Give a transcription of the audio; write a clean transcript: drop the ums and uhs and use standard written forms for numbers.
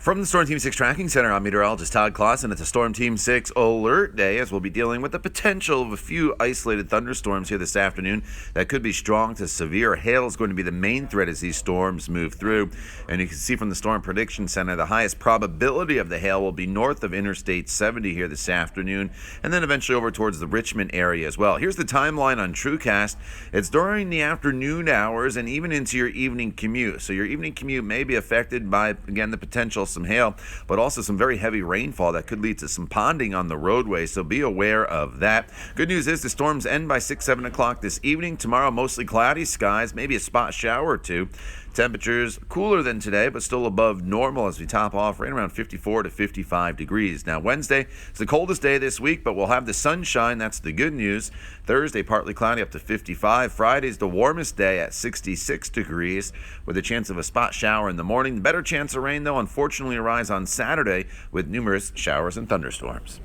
From the Storm Team 6 Tracking Center, I'm meteorologist Todd Clausen. It's a Storm Team 6 alert day as we'll be dealing with the potential of a few isolated thunderstorms here this afternoon that could be strong to severe. Hail is going to be the main threat as these storms move through. And you can see from the Storm Prediction Center, the highest probability of the hail will be north of Interstate 70 here this afternoon, and then eventually over towards the Richmond area as well. Here's the timeline on TrueCast. It's during the afternoon hours and even into your evening commute. So your evening commute may be affected by, again, the potential some hail, but also some very heavy rainfall that could lead to some ponding on the roadway, so be aware of that. Good news is the storms end by 7 o'clock this evening. Tomorrow, mostly cloudy skies, maybe a spot shower or two. Temperatures cooler than today, but still above normal as we top off right around 54 to 55 degrees. Now, Wednesday is the coldest day this week, but we'll have the sunshine. That's the good news. Thursday, partly cloudy up to 55. Friday's the warmest day at 66 degrees with a chance of a spot shower in the morning. Better chance of rain, though, unfortunately, arise on Saturday with numerous showers and thunderstorms.